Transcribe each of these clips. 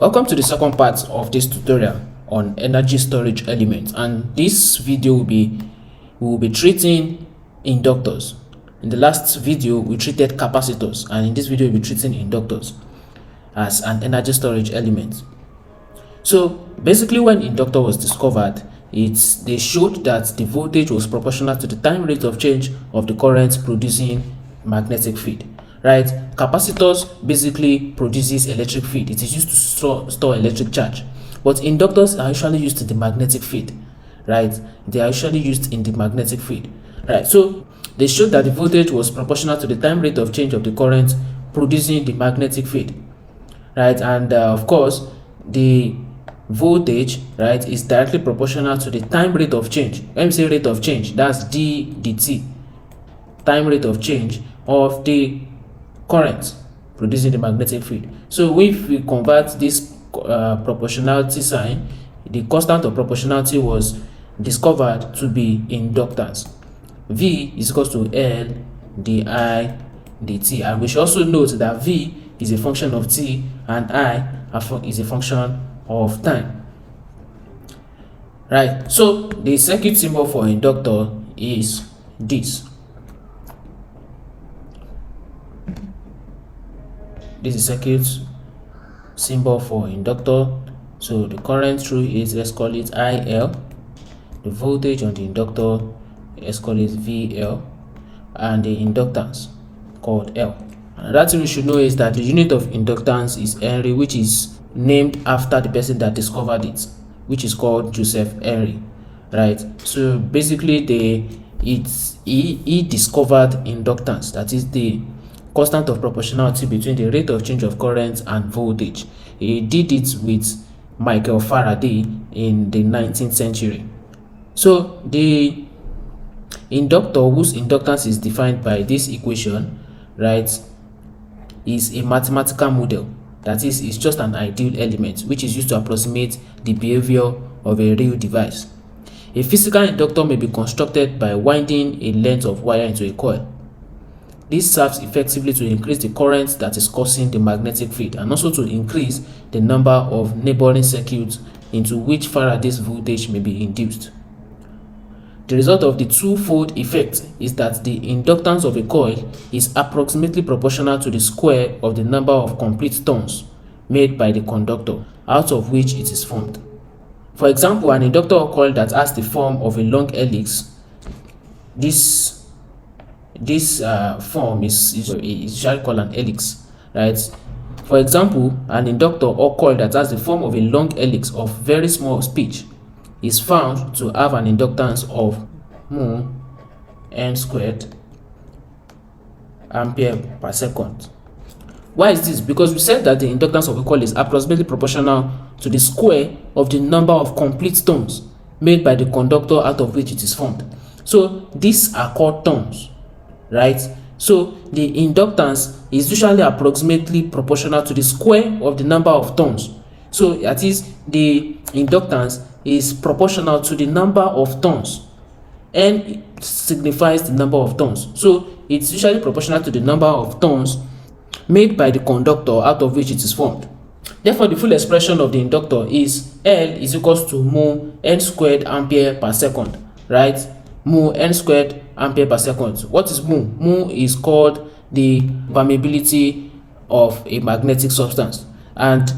Welcome to the second part of this tutorial on energy storage elements, and this video we will be treating inductors. In the last video we treated capacitors, and in this video we'll be treating inductors as an energy storage element. So basically, when inductor was discovered, they showed that the voltage was proportional to the time rate of change of the current producing magnetic field. Right, capacitors basically produces electric field. It is used to store electric charge, but inductors are usually used in the magnetic field. Right, they are usually used in the magnetic field. Right, so they showed that the voltage was proportional to the time rate of change of the current producing the magnetic field. Right, and of course the voltage, right, is directly proportional to the time rate of change. When we say rate of change, that's d dt, time rate of change of the current producing the magnetic field. So if we convert this proportionality sign, the constant of proportionality was discovered to be inductance. V is equal to L di dt, and we should also note that V is a function of t and I is a function of time. Right, so the circuit symbol for inductor is this. This is circuit symbol for inductor. So the current through it, let's call it IL. The voltage on the inductor, let's call it VL, and the inductance called L. Another thing we should know is that the unit of inductance is Henry, which is named after the person that discovered it, which is called Joseph Henry. Right, so basically he discovered inductance, that is the constant of proportionality between the rate of change of current and voltage. He did it with Michael Faraday in the 19th century. So the inductor, whose inductance is defined by this equation, right, is a mathematical model. That is, it's just an ideal element which is used to approximate the behavior of a real device. A physical inductor may be constructed by winding a length of wire into a coil. This serves effectively to increase the current that is causing the magnetic field, and also to increase the number of neighboring circuits into which Faraday's voltage may be induced. The result of the twofold effect is that the inductance of a coil is approximately proportional to the square of the number of complete turns made by the conductor out of which it is formed. For example, an inductor or coil that has the form of a long helix, this form is usually called an helix, right? For example, an inductor or coil that has the form of a long helix of very small pitch is found to have an inductance of mu n squared ampere per second. Why is this? Because we said that the inductance of a coil is approximately proportional to the square of the number of complete turns made by the conductor out of which it is formed. So these are called turns. Right, so the inductance is usually approximately proportional to the square of the number of turns. So that is, the inductance is proportional to the number of turns. N signifies the number of turns, so it's usually proportional to the number of turns made by the conductor out of which it is formed. Therefore, the full expression of the inductor is L is equals to mu n squared ampere per second. Right, mu n squared ampere per second. What is mu? Mu is called the permeability of a magnetic substance, and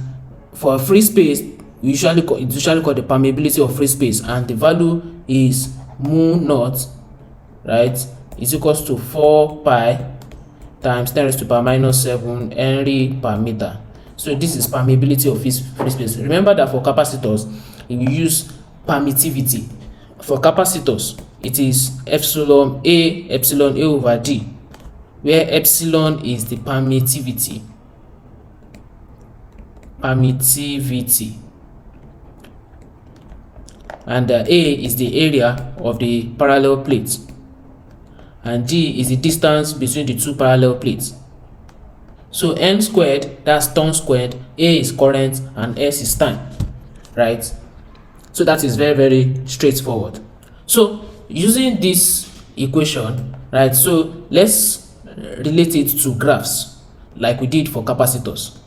for a free space it's usually called the permeability of free space, and the value is mu naught, right, is equals to 4 pi times 10 raised to power minus 7 Henry per meter. So this is permeability of free space. Remember that for capacitors we use permittivity. For capacitors it is epsilon A over D, where epsilon is the permittivity, and A is the area of the parallel plates, and D is the distance between the two parallel plates. So n squared, that's turn squared, A is current, and S is time. Right, so that is very, very straightforward. So using this equation, right, so let's relate it to graphs like we did for capacitors.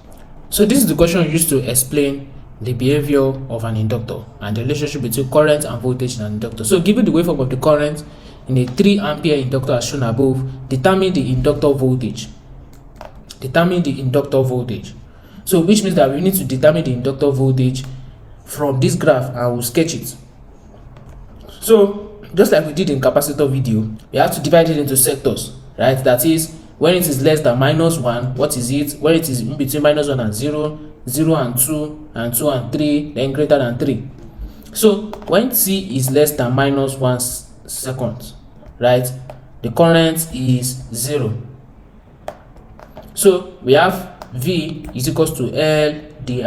So this is the question used to explain the behavior of an inductor and the relationship between current and voltage in an inductor. So given the waveform of the current in a 3 ampere inductor as shown above, determine the inductor voltage. Determine the inductor voltage. So which means that we need to determine the inductor voltage from this graph and we'll sketch it. So just like we did in capacitor video, we have to divide it into sectors, right? That is, when it is less than -1, what is it? When it is in between -1 and 0, 0 and 2, and 2 and 3, then greater than 3. So when t is less than -1 second, right, the current is 0. So we have V is equals to L di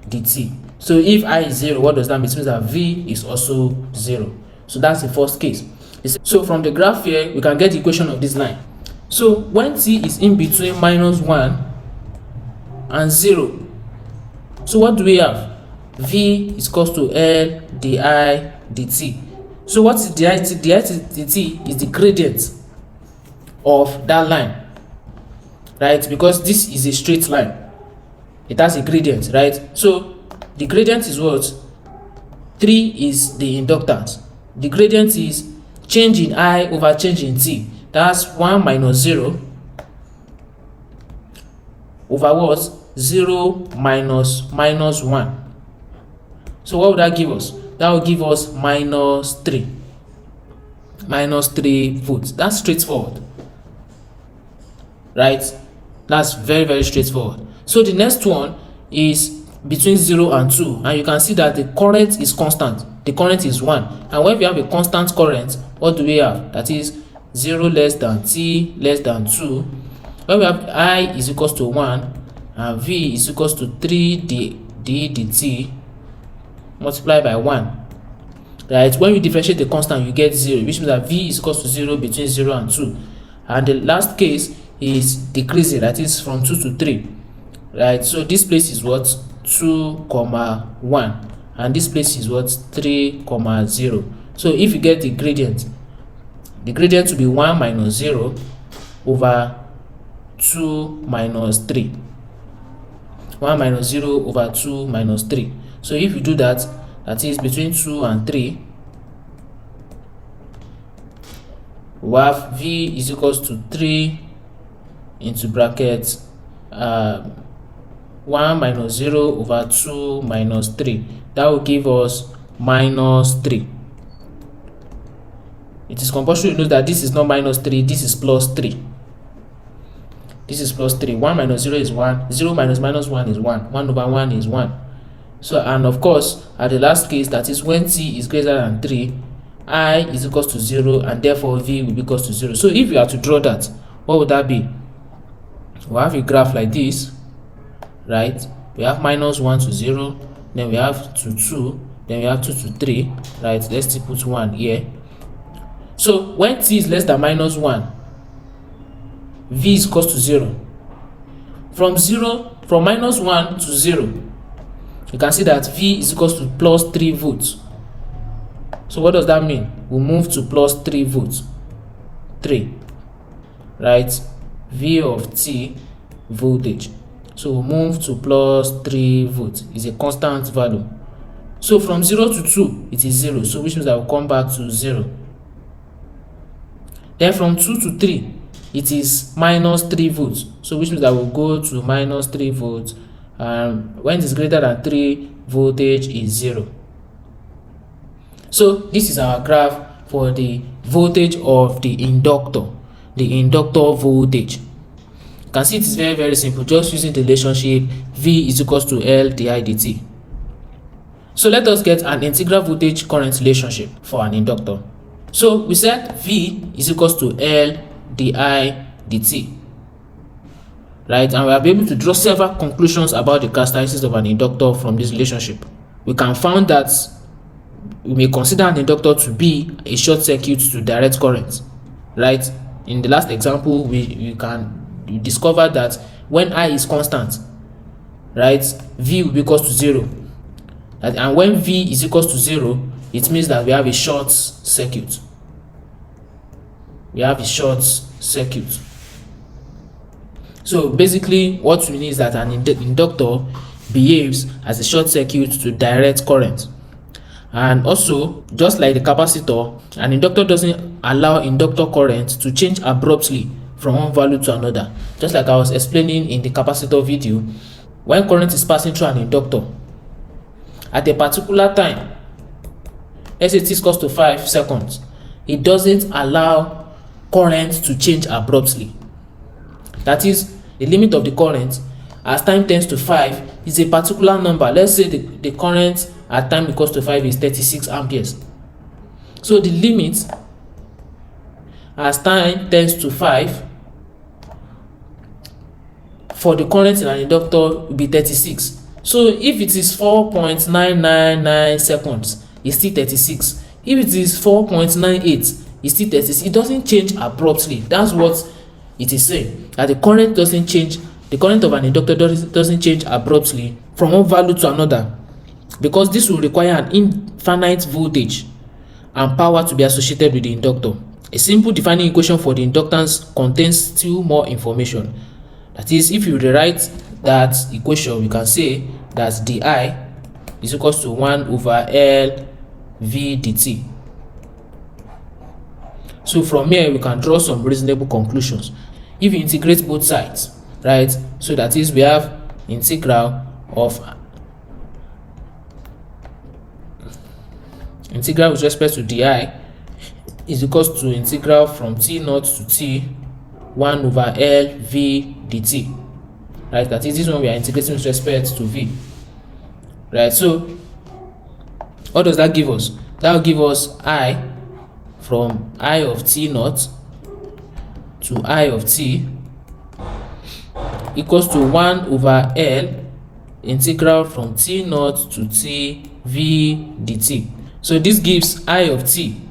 dt. So if I is 0, what does that mean? It means that V is also 0. So that's the first case. So from the graph here, we can get the equation of this line. So when t is in between -1 and 0, so what do we have? V is equals to L di dt. So what is di dt? Di dt is the gradient of that line, right? Because this is a straight line, it has a gradient, right? So the gradient is what? 3 is the inductance. The gradient is change in I over change in t. That's 1 minus 0 over what? 0 minus -1. So what would that give us? That will give us -3. -3 volts. That's straightforward, right? That's very, very straightforward. So the next one is between 0 and 2, and you can see that the current is constant. The current is 1, and when we have a constant current, what do we have? That is 0 less than t less than 2. When we have I is equals to 1 and V is equals to 3 d dt multiplied by 1, right? When you differentiate the constant, you get 0, which means that V is equals to 0 between 0 and 2. And the last case is decreasing, that is from 2 to 3, right? So this place is what? 2, 1, and this place is what? 3, 0. So if you get the gradient will be 1 minus 0 over 2 minus 3. 1 minus 0 over 2 minus 3. So if you do that, that is between 2 and 3, we have V is equals to 3 into bracket 1 minus 0 over 2 minus 3. That will give us -3. It is compulsory to note that this is not -3, this is +3. This is +3. 1 minus 0 is 1. 0 minus -1 is 1. 1 over 1 is 1. So, and of course, at the last case, that is when t is greater than 3, I is equals to 0, and therefore V will be equals to 0. So if you are to draw that, what would that be? We have a graph like this, right? We have -1 to 0, then we have to 2, then we have 2 to 3, right? Let's still put 1 here. So when t is less than -1, V is equals to 0. From -1 to 0, you can see that V is equals to +3 volts. So what does that mean? We'll move to +3 volts. 3, right? V of t voltage. So we'll move to +3 volts. It's a constant value. So from 0 to 2, it is 0. So which means I will come back to 0. Then from 2 to 3, it is -3 volts. So which means I will go to -3 volts. When it is greater than 3, voltage is 0. So this is our graph for the voltage of the inductor voltage. You can see it is very, very simple, just using the relationship V is equals to L di dt. So let us get an integral voltage current relationship for an inductor. So we said V is equals to L di dt, right? And we are able to draw several conclusions about the characteristics of an inductor from this relationship. We can find that we may consider an inductor to be a short circuit to direct current, right? In the last example, we discovered that when I is constant, right, V will be equals to 0. And when V is equals to 0, it means that we have a short circuit. So basically what we need is that an inductor behaves as a short circuit to direct current. And also, just like the capacitor, an inductor doesn't allow inductor current to change abruptly from one value to another. Just like I was explaining in the capacitor video, when current is passing through an inductor at a particular time, let's say t is equals to 5 seconds, it doesn't allow current to change abruptly. That is, the limit of the current as time tends to 5 is a particular number. Let's say the current at time equals to 5 is 36 amperes. So the limit as time tends to 5 for the current in an inductor will be 36. So if it is 4.999 seconds, it's still 36. If it is 4.98, it's still 36. It doesn't change abruptly. That's what it is saying, that the current doesn't change. The current of an inductor doesn't change abruptly from one value to another, because this will require an infinite voltage and power to be associated with the inductor. A simple defining equation for the inductance contains still more information. That is, if you rewrite that equation, we can say that di is equals to 1 over L V dt. So from here we can draw some reasonable conclusions. If you integrate both sides, right, so that is, we have integral with respect to di is equals to integral from t naught to t 1 over L V dt, right? That is, this one we are integrating with respect to v, right? So what does that give us? That will give us I from I of t naught to I of t equals to 1 over L integral from t naught to t v dt. So this gives I of t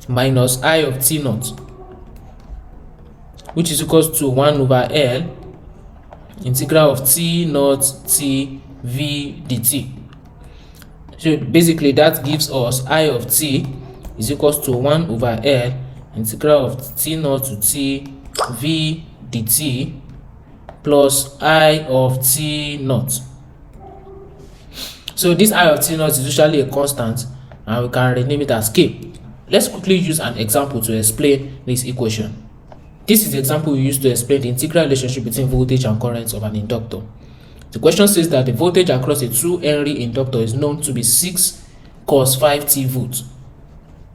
minus I of t naught, which is equals to 1 over L integral of t naught t v dt. So basically that gives us I of t is equals to 1 over L integral of t naught to t v dt plus I of t naught. So this I of t naught is usually a constant, and we can rename it as k. Let's quickly use an example to explain this equation. This is the example we use to explain the integral relationship between voltage and current of an inductor. The question says that the voltage across a 2 Henry inductor is known to be 6 cos 5t volts.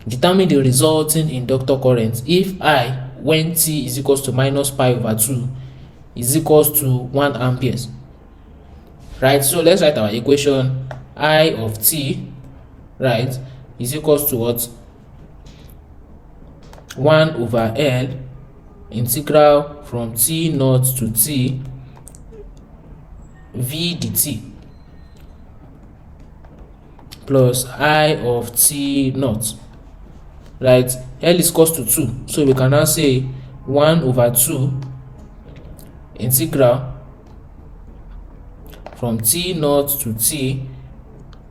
Determine the resulting inductor current if I, when t is equals to minus pi over 2, is equals to 1 amperes. Right, so let's write our equation. I of t, right, is equals to what? 1 over L integral from t naught to t v dt plus I of t naught, right? L is equals to 2, so we can now say 1 over 2 integral from t naught to t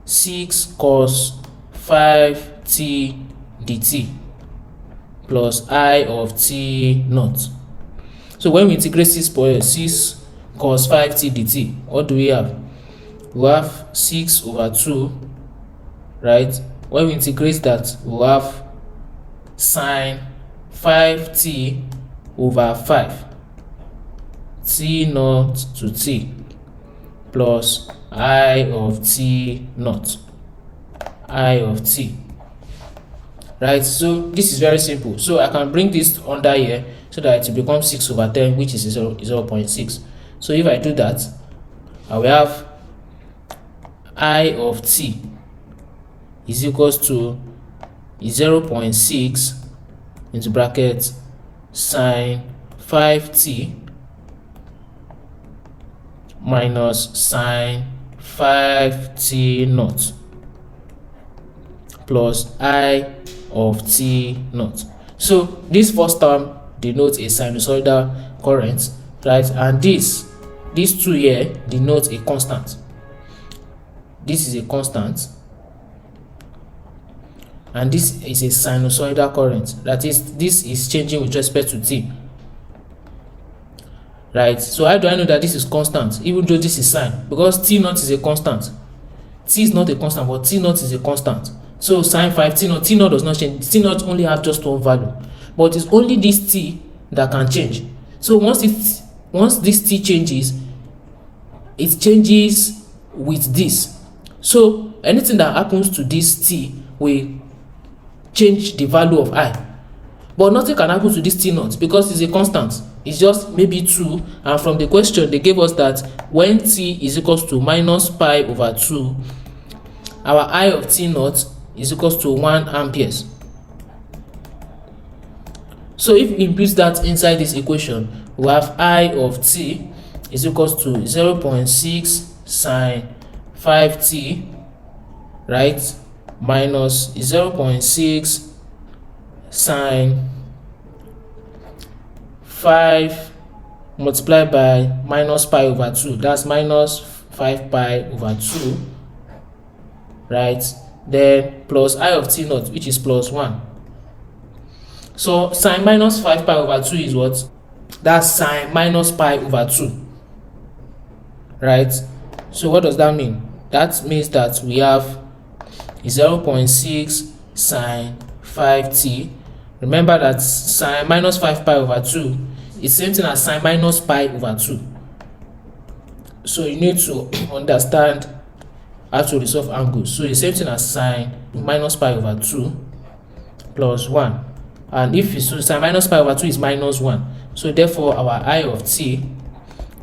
6 cos 5t dt plus I of t naught. So when we integrate 6 cos 5t dt, what do we have? We have 6 over 2, right? When we integrate that, we have sine 5t over 5 t naught to t plus I of t naught, I of t, right? So this is very simple. So I can bring this under here so that it becomes 6 over 10, which is 0.6. So if I do that, I will have I of t is equals to 0.6 into bracket sine 5t minus sine 5t naught plus I of t naught. So this first term denotes a sinusoidal current, right? And these two here denote a constant. This is a constant, and this is a sinusoidal current. That is, this is changing with respect to t, right? So how do I know that this is constant even though this is sine? Because T naught is a constant. T is not a constant, but T naught is a constant. So sine 5 T naught does not change. T naught only have just one value, but it's only this T that can change. So once this T changes, it changes with this. So anything that happens to this T will change the value of I. But nothing can happen to this T naught because it's a constant. It's just maybe 2, and from the question they gave us that when T is equals to minus pi over 2, our I of T naught is equals to 1 amperes. So if we input that inside this equation, we have I of T is equals to 0.6 sine 5t, right, minus 0.6 sine 5 multiplied by minus pi over 2, that's minus 5 pi over 2, right, then plus I of T naught, which is plus 1. So sine minus 5 pi over 2 is what? That's sine minus pi over 2, right? So what does that mean? That means that we have 0.6 sine 5t. Remember that sine minus 5 pi over 2 is same thing as sine minus pi over 2. So you need to understand how to resolve angles. So the same thing as sine minus pi over 2 plus 1. And if so, sine minus pi over 2 is minus 1. So therefore our I of t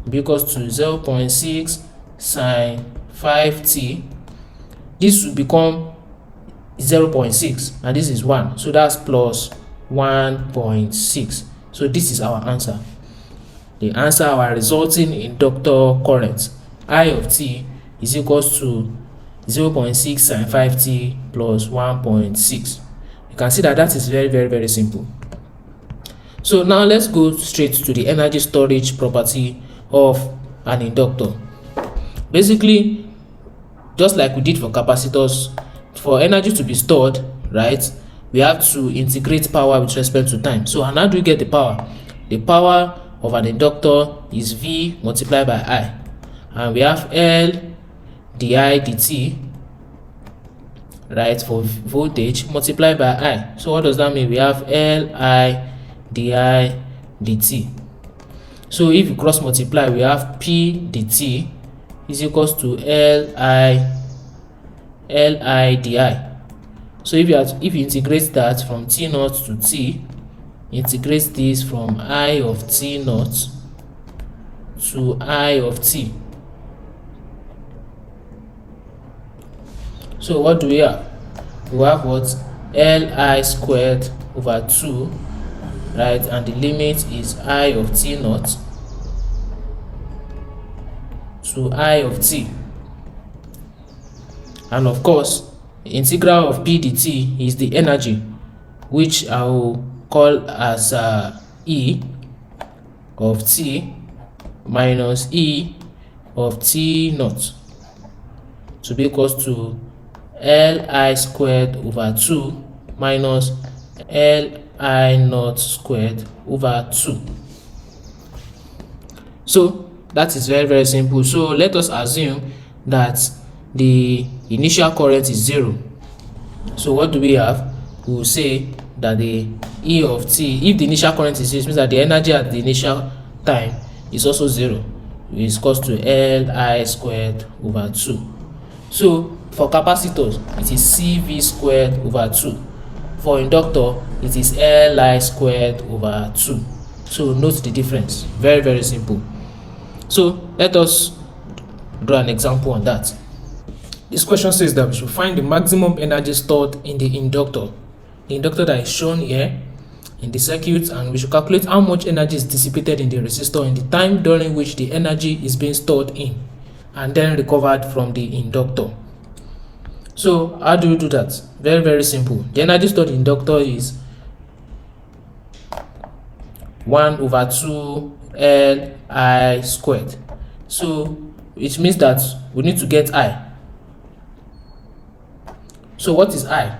will be equals to 0.6 sine 5t. This will become 0.6 and this is 1. So that's plus 1.6. So this is our answer. The answer, our resulting inductor current I of t is equals to 0.6 sine 5t plus 1.6. You can see that that is very simple. So now let's go straight to the energy storage property of an inductor. Basically, just like we did for capacitors, for energy to be stored, right, we have to integrate power with respect to time. So how do we get the power? The power of an inductor is V multiplied by I, and we have L di dt, right, for voltage multiplied by I. So what does that mean? We have Li di dt. So if you cross multiply, we have P dt is equals to Li di. So if you integrate that from T naught to T, integrate this from I of T naught to I of T. So what do we have? We have what? Li squared over 2, right, and the limit is I of T naught to I of T. And of course, the integral of P dt is the energy, which I will call as E of T minus E of T naught to be equals to Li squared over 2 minus Li naught squared over 2. So that is very simple. So let us assume that the initial current is 0. So what do we have? We will say that the E of T, if the initial current is 0, means that the energy at the initial time is also 0. Is equals to Li squared over 2. So for capacitors, it is CV squared over 2. For inductor, it is Li squared over 2. So note the difference. Very simple. So let us draw an example on that. This question says that we should find the maximum energy stored in the inductor that is shown here in the circuit, and we should calculate how much energy is dissipated in the resistor in the time during which the energy is being stored in and then recovered from the inductor. So how do you do that? Very simple. The energy stored in the inductor is 1 over 2 Li squared. So it means that we need to get I. So what is I?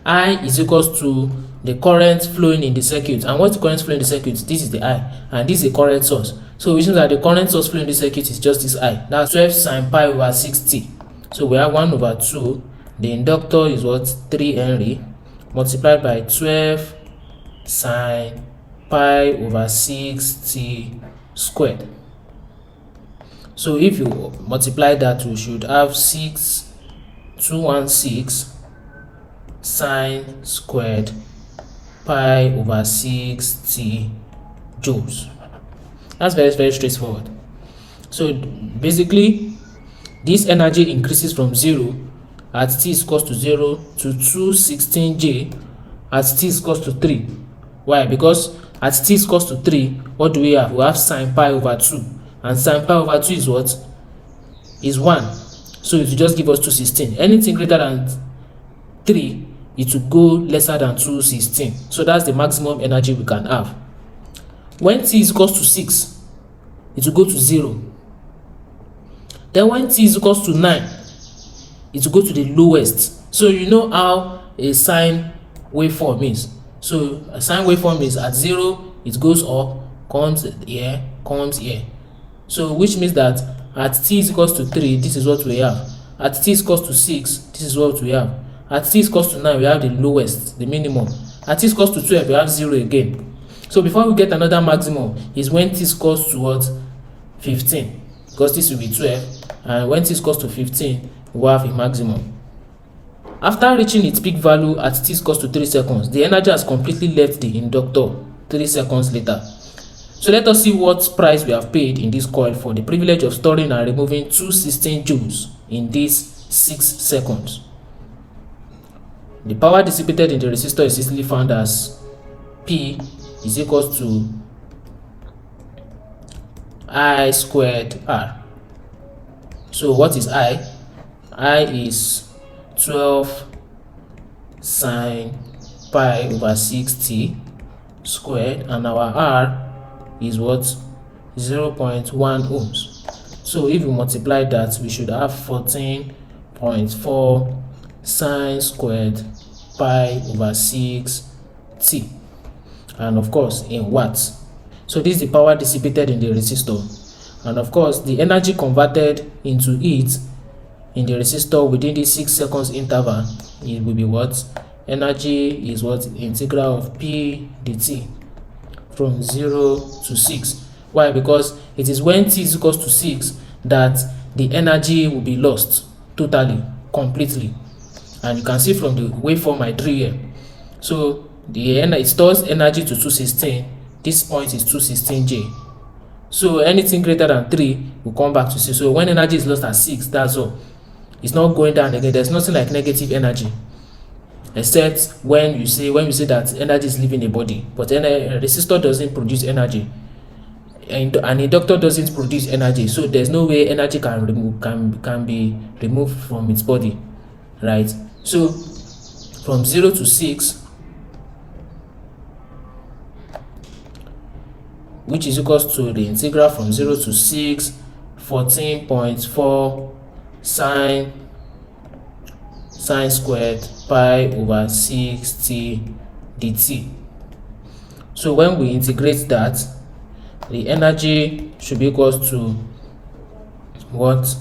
I is equals to the current flowing in the circuit. And what's the current flowing in the circuit? This is the I, and this is the current source. So which means that the current source flowing in the circuit is just this I. That's 12 sine pi over 6t. So we have 1 over 2. The inductor is what? 3 Henry multiplied by 12 sine pi over 6t squared. So if you multiply that, we should have 216 sine squared pi over 6t joules. That's very, very straightforward. So basically, this energy increases from 0 at t is equals to 0 to 216J at t is equals to 3. Why? Because at t is equals to 3, what do we have? We have sine pi over 2. And sine pi over 2 is what? Is 1. So it will just give us 216. Anything greater than 3, it will go lesser than 216. So that's the maximum energy we can have. When t is equals to 6, it will go to 0. Then when t is equals to 9, it will go to the lowest. So you know how a sine waveform is. So a sine waveform is at 0, it goes up, comes here, comes here. So which means that at t is equals to 3, this is what we have. At t is equals to 6, this is what we have. At t is equals to 9, we have the lowest, the minimum. At t is equals to 12, we have 0 again. So before we get another maximum is when t is equals to what? 15. Because this will be 12. And when t is equals to 15, we have a maximum. After reaching its peak value at t is equals to 3 seconds, the energy has completely left the inductor 3 seconds later. So let us see what price we have paid in this coil for the privilege of storing and removing 216 joules in these 6 seconds. The power dissipated in the resistor is easily found as P is equals to I squared R. So what is I? I is 12 sine pi over 6t squared, and our R is what? 0.1 ohms. So if we multiply that, we should have 14.4 sine squared pi over 6t, and of course in watts. So this is the power dissipated in the resistor, and of course the energy converted into heat in the resistor within the 6 seconds interval, it will be what? Energy is what? Integral of P dt from 0 to 6. Why? Because it is when t is equals to 6 that the energy will be lost totally, completely. And you can see from the waveform I drew here. So it stores energy to 216. This point is 216J. So anything greater than 3 will come back to 6. So when energy is lost at 6, that's all. It's not going down again. There's nothing like negative energy, except when you say that energy is leaving the body. But a resistor doesn't produce energy, and an inductor doesn't produce energy. So there's no way energy can be removed from its body, right? So from 0 to 6, which is equals to the integral from 0 to 6, 14.4 sine squared pi over 6t dt. So when we integrate that, the energy should be equals to what?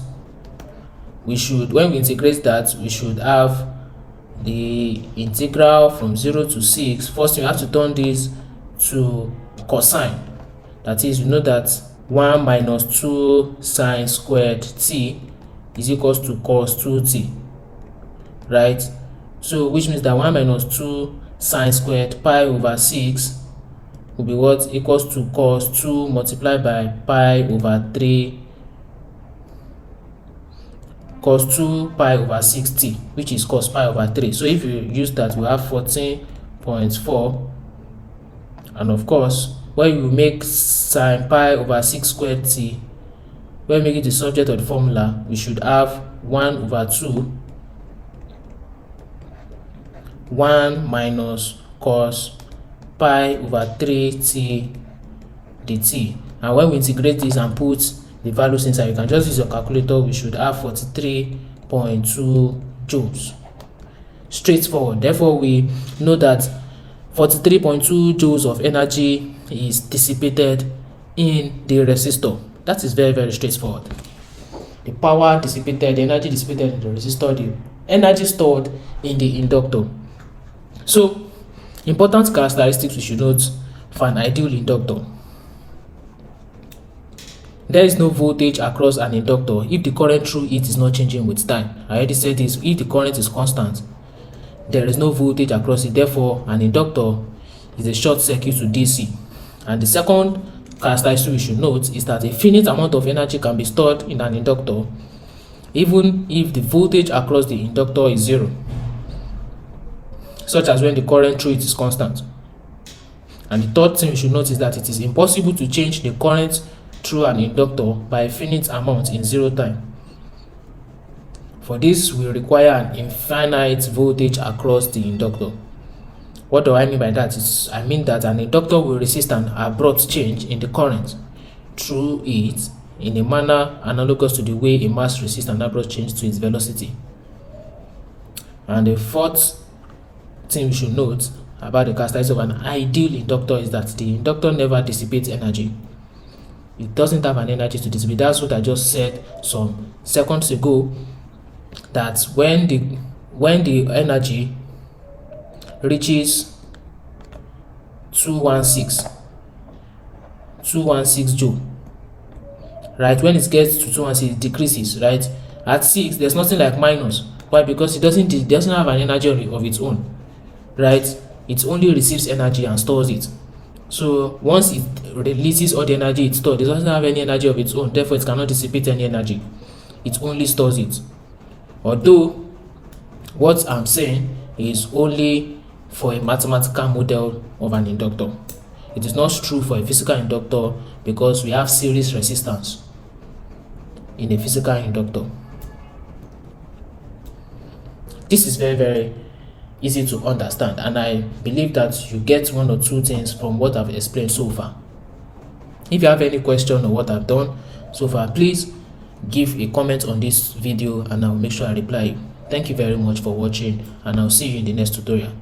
When we integrate that, we should have the integral from 0 to 6. First, we have to turn this to cosine. That is, we know that 1 minus 2 sine squared t is equals to cos 2t, right? So which means that 1 minus 2 sine squared pi over 6 will be what? Equals to cos 2 multiplied by pi over 3, cos 2 pi over 6t, which is cos pi over 3. So if you use that, we have 14.4, and of course when you make sine pi over 6 squared t, when we make it the subject of the formula, we should have 1 over 2 1 minus cos pi over 3t dt. And when we integrate this and put the values inside, you can just use your calculator. We should have 43.2 joules. Straightforward. Therefore we know that 43.2 joules of energy is dissipated in the resistor. That is very, very straightforward. The power dissipated, the energy dissipated in the resistor, the energy stored in the inductor. So, important characteristics we should note for an ideal inductor. There is no voltage across an inductor if the current through it is not changing with time. I already said this, if the current is constant, there is no voltage across it. Therefore, an inductor is a short circuit to DC. And the second characteristic we should note is that a finite amount of energy can be stored in an inductor even if the voltage across the inductor is zero, such as when the current through it is constant. And the third thing we should note is that it is impossible to change the current through an inductor by a finite amount in zero time. For this, we require an infinite voltage across the inductor. What do I mean by that? I mean that an inductor will resist an abrupt change in the current through it in a manner analogous to the way a mass resists an abrupt change to its velocity. And the fourth thing we should note about the characteristics of an ideal inductor is that the inductor never dissipates energy. It doesn't have an energy to dissipate. That's what I just said some seconds ago, that when the energy reaches 216 joule, right, when it gets to 216 it decreases, right? At 6 there's nothing like minus. Why? Because it doesn't have an energy of its own, right? It only receives energy and stores it. So once it releases all the energy it stored, it doesn't have any energy of its own, therefore it cannot dissipate any energy. It only stores it. Although what I'm saying is only for a mathematical model of an inductor. It is not true for a physical inductor because we have series resistance in a physical inductor. This is very, very easy to understand, and I believe that you get one or two things from what I've explained so far. If you have any question on what I've done so far, please give a comment on this video and I'll make sure I reply you. Thank you very much for watching, and I'll see you in the next tutorial.